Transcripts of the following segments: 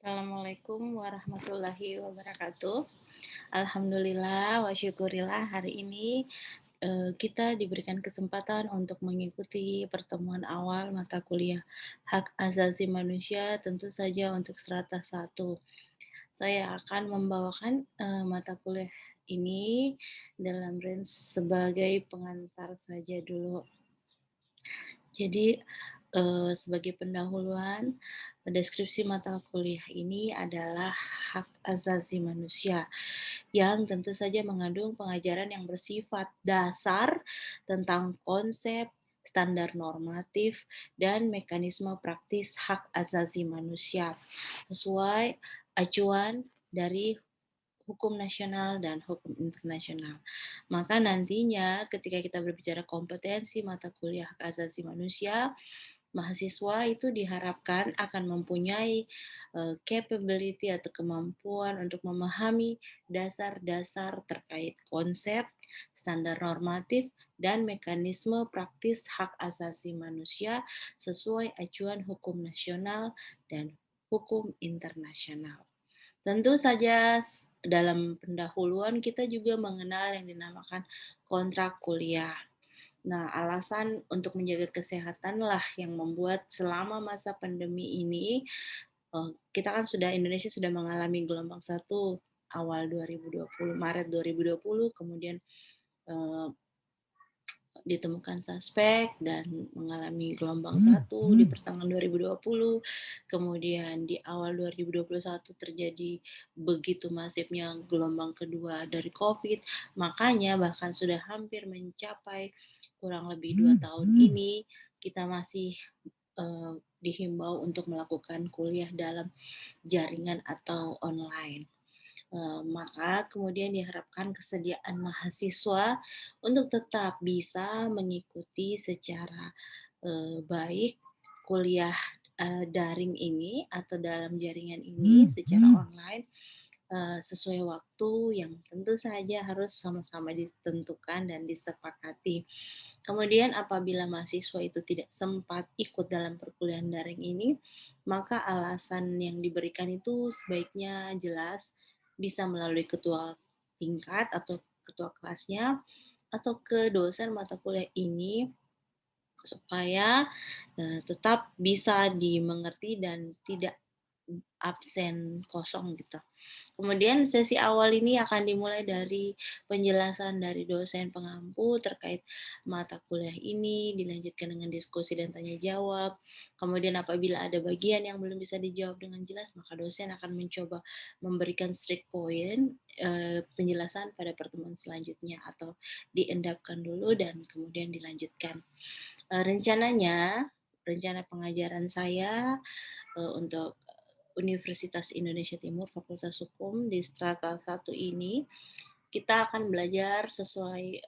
Assalamualaikum warahmatullahi wabarakatuh. Alhamdulillah wa syukurillah hari ini, kita diberikan kesempatan untuk mengikuti pertemuan awal mata kuliah Hak Asasi Manusia, tentu saja untuk strata 1. Saya akan membawakan, mata kuliah ini dalam range sebagai pengantar saja dulu. Jadi, sebagai pendahuluan, deskripsi mata kuliah ini adalah hak asasi manusia, yang tentu saja mengandung pengajaran yang bersifat dasar tentang konsep, standar normatif, dan mekanisme praktis hak asasi manusia, sesuai acuan dari hukum nasional dan hukum internasional. Maka nantinya ketika kita berbicara kompetensi mata kuliah hak asasi manusia, mahasiswa itu diharapkan akan mempunyai capability atau kemampuan untuk memahami dasar-dasar terkait konsep, standar normatif, dan mekanisme praktis hak asasi manusia sesuai acuan hukum nasional dan hukum internasional. Tentu saja dalam pendahuluan kita juga mengenal yang dinamakan kontrak kuliah. Nah, alasan untuk menjaga kesehatan lah yang membuat selama masa pandemi ini, kita kan Indonesia sudah mengalami gelombang satu awal 2020, Maret 2020, kemudian, eee, ditemukan suspek dan mengalami gelombang satu di pertengahan 2020, kemudian di awal 2021 terjadi begitu masifnya gelombang kedua dari COVID, makanya bahkan sudah hampir mencapai kurang lebih 2 tahun ini, kita masih dihimbau untuk melakukan kuliah dalam jaringan atau online. Maka kemudian diharapkan kesediaan mahasiswa untuk tetap bisa mengikuti secara baik kuliah daring ini atau dalam jaringan ini secara online sesuai waktu yang tentu saja harus sama-sama ditentukan dan disepakati. Kemudian apabila mahasiswa itu tidak sempat ikut dalam perkuliahan daring ini, maka alasan yang diberikan itu sebaiknya jelas, bisa melalui ketua tingkat atau ketua kelasnya, atau ke dosen mata kuliah ini supaya tetap bisa dimengerti dan tidak absen kosong gitu. Kemudian sesi awal ini akan dimulai dari penjelasan dari dosen pengampu terkait mata kuliah ini, dilanjutkan dengan diskusi dan tanya jawab. Kemudian apabila ada bagian yang belum bisa dijawab dengan jelas, maka dosen akan mencoba memberikan strict point penjelasan pada pertemuan selanjutnya atau diendapkan dulu dan kemudian dilanjutkan. Rencananya, rencana pengajaran saya untuk Universitas Indonesia Timur Fakultas Hukum di strata 1 ini, kita akan belajar sesuai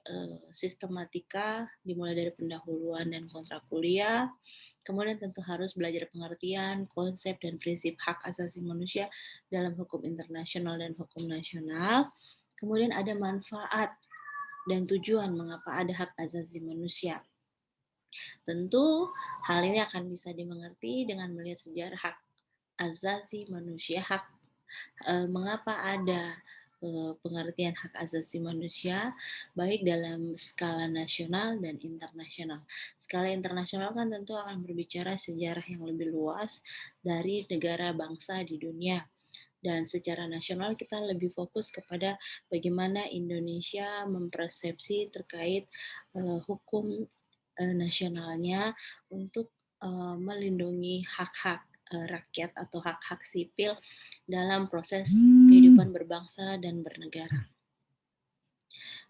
sistematika dimulai dari pendahuluan dan kontrak kuliah, kemudian tentu harus belajar pengertian, konsep, dan prinsip hak asasi manusia dalam hukum internasional dan hukum nasional. Kemudian ada manfaat dan tujuan mengapa ada hak asasi manusia. Tentu hal ini akan bisa dimengerti dengan melihat sejarah hak asasi manusia, mengapa ada pengertian hak asasi manusia baik dalam skala nasional dan internasional. Skala internasional kan tentu akan berbicara sejarah yang lebih luas dari negara bangsa di dunia. Dan secara nasional kita lebih fokus kepada bagaimana Indonesia mempersepsi terkait hukum nasionalnya untuk melindungi hak-hak rakyat atau hak-hak sipil dalam proses kehidupan berbangsa dan bernegara.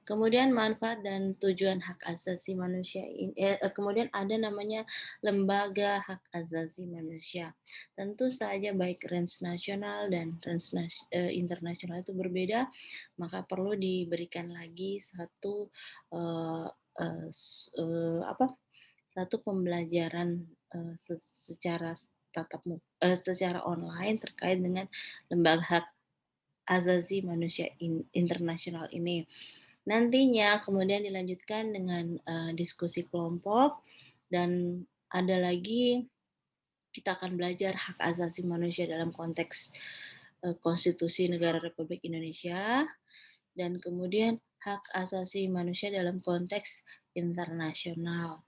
Kemudian manfaat dan tujuan hak asasi manusia ini, kemudian ada namanya lembaga hak asasi manusia. Tentu saja baik range nasional dan range internasional itu berbeda, maka perlu diberikan lagi satu uh, uh, apa satu pembelajaran secara secara online terkait dengan lembaga hak asasi manusia internasional ini. Nantinya kemudian dilanjutkan dengan diskusi kelompok dan ada lagi kita akan belajar hak asasi manusia dalam konteks Konstitusi Negara Republik Indonesia, dan kemudian hak asasi manusia dalam konteks internasional.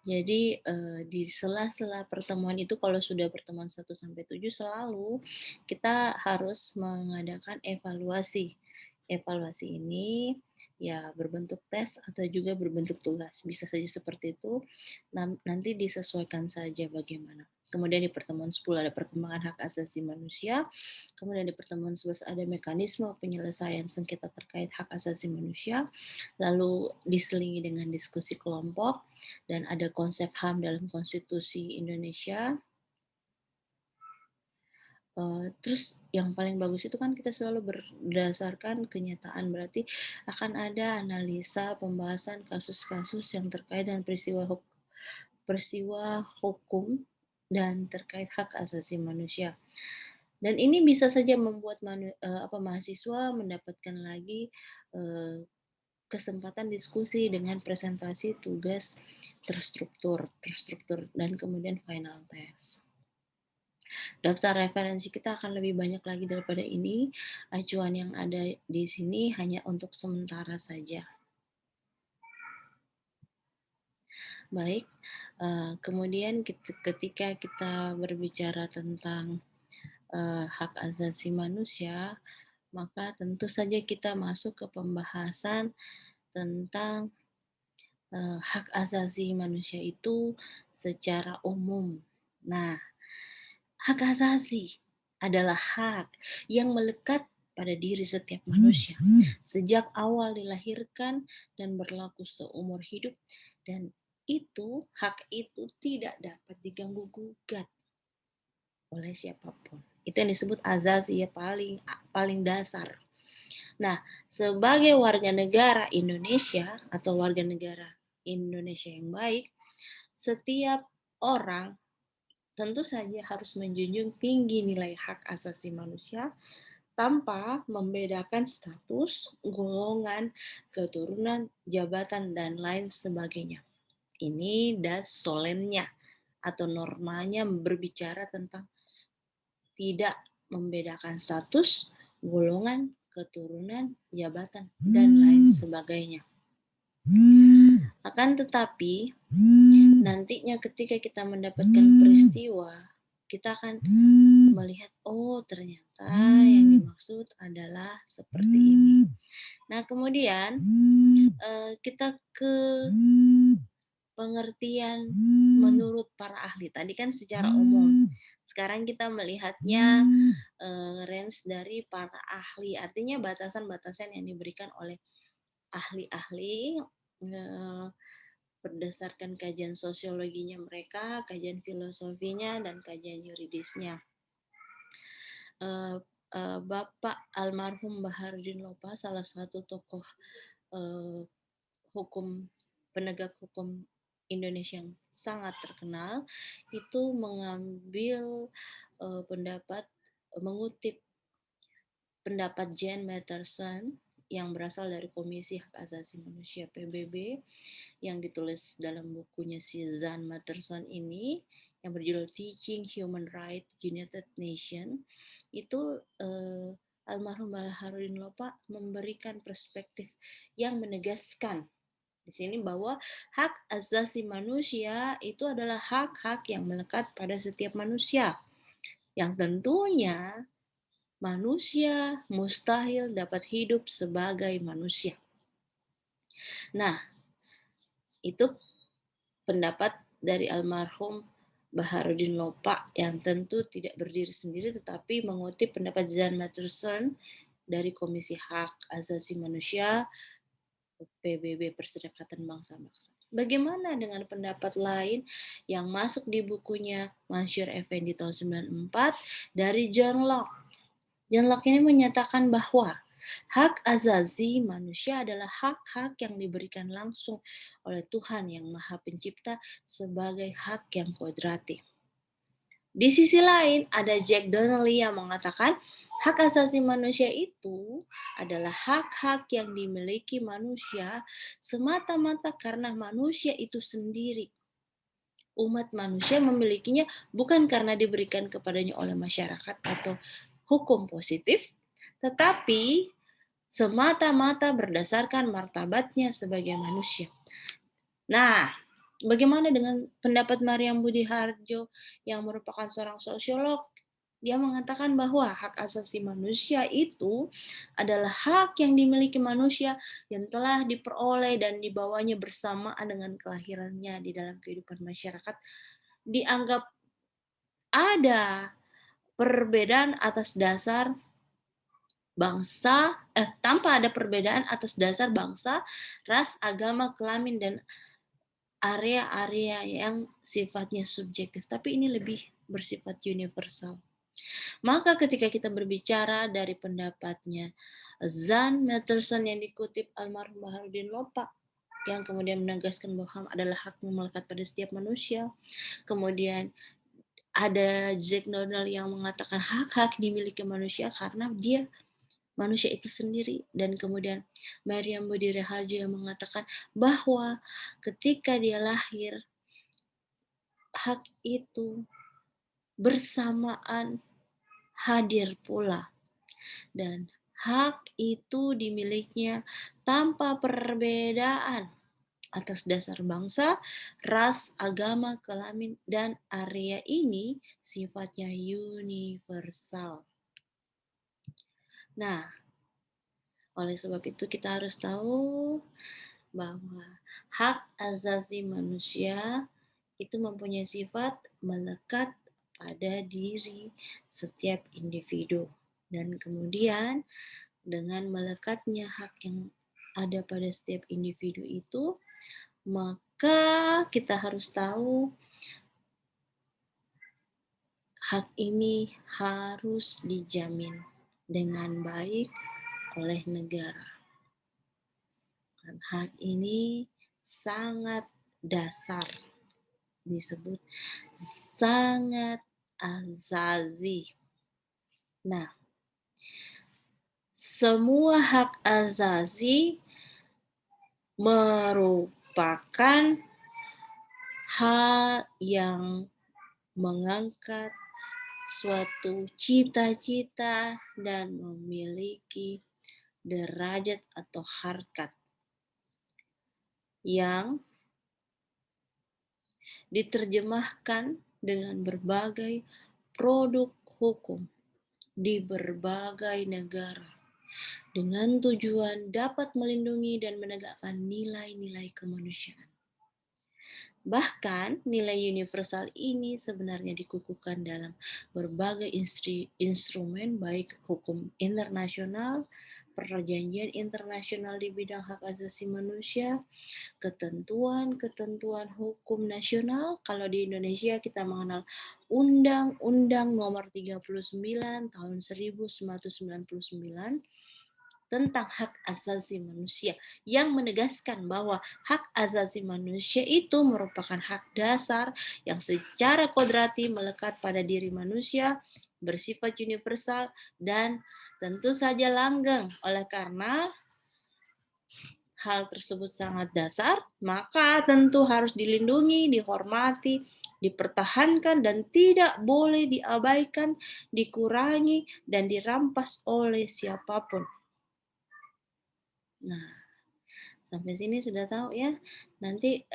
Jadi di sela-sela pertemuan itu kalau sudah pertemuan 1 sampai 7 selalu kita harus mengadakan evaluasi. Evaluasi ini ya berbentuk tes atau juga berbentuk tugas. Bisa saja seperti itu. Nanti disesuaikan saja bagaimana. Kemudian di pertemuan 10 ada perkembangan hak asasi manusia. Kemudian di pertemuan 11 ada mekanisme penyelesaian sengketa terkait hak asasi manusia. Lalu diselingi dengan diskusi kelompok dan ada konsep HAM dalam Konstitusi Indonesia. Terus yang paling bagus itu kan kita selalu berdasarkan kenyataan, berarti akan ada analisa pembahasan kasus-kasus yang terkait dengan peristiwa hukum dan terkait hak asasi manusia. Dan ini bisa saja membuat mahasiswa mendapatkan lagi kesempatan diskusi dengan presentasi tugas terstruktur dan kemudian final test. Daftar referensi kita akan lebih banyak lagi daripada ini. Acuan yang ada di sini hanya untuk sementara saja. Baik, kemudian ketika kita berbicara tentang hak asasi manusia, maka tentu saja kita masuk ke pembahasan tentang hak asasi manusia itu secara umum. Nah, hak asasi adalah hak yang melekat pada diri setiap manusia sejak awal dilahirkan dan berlaku seumur hidup, dan hak itu tidak dapat diganggu gugat oleh siapapun. Itu yang disebut asasi ya, paling dasar. Nah, sebagai warga negara Indonesia atau warga negara Indonesia yang baik, setiap orang tentu saja harus menjunjung tinggi nilai hak asasi manusia tanpa membedakan status, golongan, keturunan, jabatan, dan lain sebagainya. Ini solemnya atau normanya berbicara tentang tidak membedakan status, golongan, keturunan, jabatan, dan lain sebagainya. Akan tetapi, nantinya ketika kita mendapatkan peristiwa, kita akan melihat, oh ternyata yang dimaksud adalah seperti ini. Nah, kemudian kita ke pengertian menurut para ahli. Tadi kan secara umum. Sekarang kita melihatnya range dari para ahli, artinya batasan-batasan yang diberikan oleh ahli-ahli berdasarkan kajian sosiologinya mereka, kajian filosofinya, dan kajian yuridisnya. Bapak almarhum Baharudin Lopa, salah satu tokoh penegak hukum Indonesia yang sangat terkenal, itu mengutip pendapat Jane Matterson yang berasal dari Komisi Hak Asasi Manusia PBB yang ditulis dalam bukunya si Zan Matterson ini yang berjudul Teaching Human Rights United Nations. Itu almarhum Baharudin Lopa memberikan perspektif yang menegaskan di sini bahwa hak asasi manusia itu adalah hak-hak yang melekat pada setiap manusia, yang tentunya manusia mustahil dapat hidup sebagai manusia. Nah, itu pendapat dari almarhum Baharudin Lopa yang tentu tidak berdiri sendiri tetapi mengutip pendapat Zan Matterson dari Komisi Hak Asasi Manusia PBB Perserikatan Bangsa-Bangsa. Bagaimana dengan pendapat lain yang masuk di bukunya Mansur Effendi tahun 94 dari John Locke? John Locke ini menyatakan bahwa hak asasi manusia adalah hak-hak yang diberikan langsung oleh Tuhan yang Maha Pencipta sebagai hak yang kodratif. Di sisi lain, ada Jack Donnelly yang mengatakan hak asasi manusia itu adalah hak-hak yang dimiliki manusia semata-mata karena manusia itu sendiri umat manusia memilikinya bukan karena diberikan kepadanya oleh masyarakat atau hukum positif, tetapi semata-mata berdasarkan martabatnya sebagai manusia. Nah, bagaimana dengan pendapat Maryam Budi Harjo yang merupakan seorang sosiolog? Dia mengatakan bahwa hak asasi manusia itu adalah hak yang dimiliki manusia yang telah diperoleh dan dibawanya bersamaan dengan kelahirannya di dalam kehidupan masyarakat. Dianggap ada perbedaan atas dasar tanpa ada perbedaan atas dasar bangsa, ras, agama, kelamin, dan area-area yang sifatnya subjektif, tapi ini lebih bersifat universal. Maka ketika kita berbicara dari pendapatnya Zan Matterson yang dikutip almarhum Baharudin Lopa, yang kemudian menegaskan bahwa HAM adalah hak yang melekat pada setiap manusia. Kemudian ada Jack Donald yang mengatakan hak-hak dimiliki manusia karena dia manusia itu sendiri, dan kemudian Maryam Budi Raharjo yang mengatakan bahwa ketika dia lahir hak itu bersamaan hadir pula, dan hak itu dimilikinya tanpa perbedaan atas dasar bangsa, ras, agama, kelamin, dan area ini sifatnya universal. Nah, oleh sebab itu kita harus tahu bahwa hak asasi manusia itu mempunyai sifat melekat pada diri setiap individu. Dan kemudian dengan melekatnya hak yang ada pada setiap individu itu, maka kita harus tahu hak ini harus dijamin dengan baik oleh negara. Dan hak ini sangat dasar, disebut sangat azazi. Nah, semua hak azazi merupakan hal yang mengangkat suatu cita-cita dan memiliki derajat atau harkat yang diterjemahkan dengan berbagai produk hukum di berbagai negara dengan tujuan dapat melindungi dan menegakkan nilai-nilai kemanusiaan. Bahkan nilai universal ini sebenarnya dikukuhkan dalam berbagai instrumen baik hukum internasional, perjanjian internasional di bidang hak asasi manusia, ketentuan-ketentuan hukum nasional. Kalau di Indonesia kita mengenal Undang-Undang Nomor 39 Tahun 1999 tentang hak asasi manusia yang menegaskan bahwa hak asasi manusia itu merupakan hak dasar yang secara kodrati melekat pada diri manusia, bersifat universal, dan tentu saja langgeng. Oleh karena hal tersebut sangat dasar, maka tentu harus dilindungi, dihormati, dipertahankan, dan tidak boleh diabaikan, dikurangi, dan dirampas oleh siapapun. Nah, sampai sini sudah tahu ya. Nanti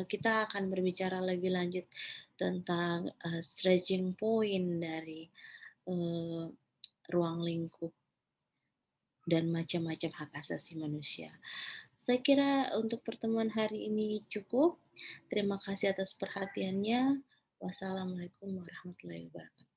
kita akan berbicara lebih lanjut tentang stretching point dari ruang lingkup dan macam-macam hak asasi manusia. Saya kira untuk pertemuan hari ini cukup. Terima kasih atas perhatiannya. Wassalamualaikum warahmatullahi wabarakatuh.